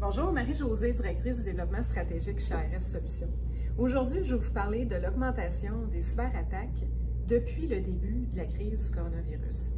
Bonjour, Marie-Josée, directrice du développement stratégique chez ARS Solutions. Aujourd'hui, je vais vous parler de l'augmentation des cyberattaques depuis le début de la crise du coronavirus.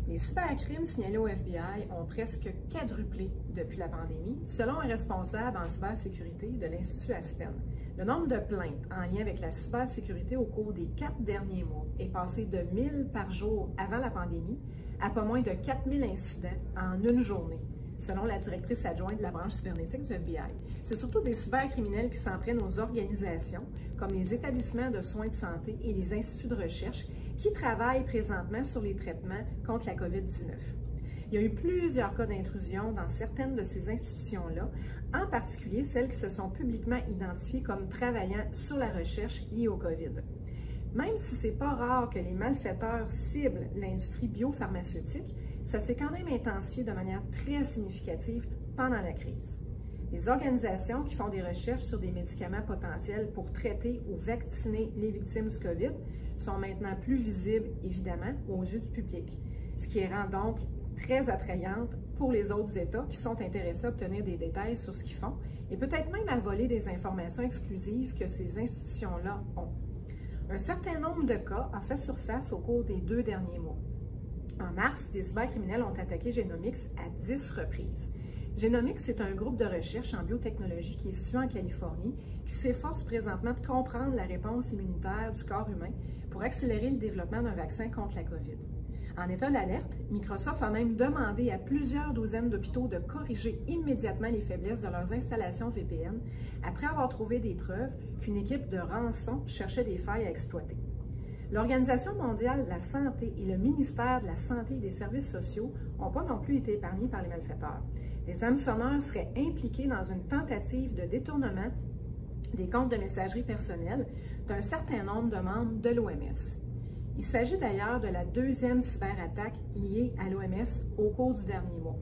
Les cybercrimes signalés au FBI ont presque quadruplé depuis la pandémie, selon un responsable en cybersécurité de l'Institut Aspen. Le nombre de plaintes en lien avec la cybersécurité au cours des 4 derniers mois est passé de 1000 par jour avant la pandémie à pas moins de 4000 incidents en une journée, selon la directrice adjointe de la branche cybernétique du FBI. C'est surtout des cybercriminels qui s'en prennent aux organisations, comme les établissements de soins de santé et les instituts de recherche, qui travaillent présentement sur les traitements contre la COVID-19. Il y a eu plusieurs cas d'intrusion dans certaines de ces institutions-là, en particulier celles qui se sont publiquement identifiées comme travaillant sur la recherche liée au COVID. Même si c'est pas rare que les malfaiteurs ciblent l'industrie biopharmaceutique, ça s'est quand même intensifié de manière très significative pendant la crise. Les organisations qui font des recherches sur des médicaments potentiels pour traiter ou vacciner les victimes du COVID sont maintenant plus visibles, évidemment, aux yeux du public, ce qui les rend donc très attrayantes pour les autres États qui sont intéressés à obtenir des détails sur ce qu'ils font et peut-être même à voler des informations exclusives que ces institutions-là ont. Un certain nombre de cas a fait surface au cours des 2 derniers mois. En mars, des cybercriminels ont attaqué Genomics à 10 reprises. Genomics, c'est un groupe de recherche en biotechnologie qui est situé en Californie, qui s'efforce présentement de comprendre la réponse immunitaire du corps humain pour accélérer le développement d'un vaccin contre la COVID. En état d'alerte, Microsoft a même demandé à plusieurs douzaines d'hôpitaux de corriger immédiatement les faiblesses de leurs installations VPN après avoir trouvé des preuves qu'une équipe de rançon cherchait des failles à exploiter. L'Organisation mondiale de la santé et le ministère de la Santé et des Services sociaux n'ont pas non plus été épargnés par les malfaiteurs. Les hameçonneurs seraient impliqués dans une tentative de détournement des comptes de messagerie personnelle d'un certain nombre de membres de l'OMS. Il s'agit d'ailleurs de la 2e cyberattaque liée à l'OMS au cours du dernier mois.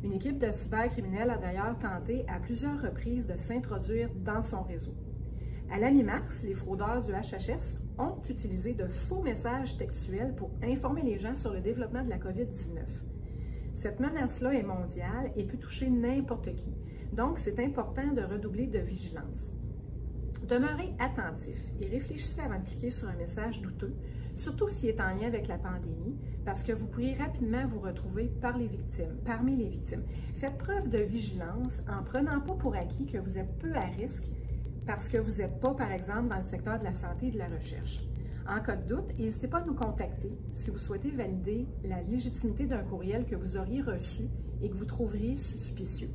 Une équipe de cybercriminels a d'ailleurs tenté à plusieurs reprises de s'introduire dans son réseau. À la mi-mars, les fraudeurs du HHS ont utilisé de faux messages textuels pour informer les gens sur le développement de la COVID-19. Cette menace-là est mondiale et peut toucher n'importe qui, donc c'est important de redoubler de vigilance. Demeurez attentif et réfléchissez avant de cliquer sur un message douteux, surtout s'il est en lien avec la pandémie, parce que vous pourriez rapidement vous retrouver parmi les victimes. Faites preuve de vigilance en ne prenant pas pour acquis que vous êtes peu à risque parce que vous n'êtes pas, par exemple, dans le secteur de la santé et de la recherche. En cas de doute, n'hésitez pas à nous contacter si vous souhaitez valider la légitimité d'un courriel que vous auriez reçu et que vous trouveriez suspicieux.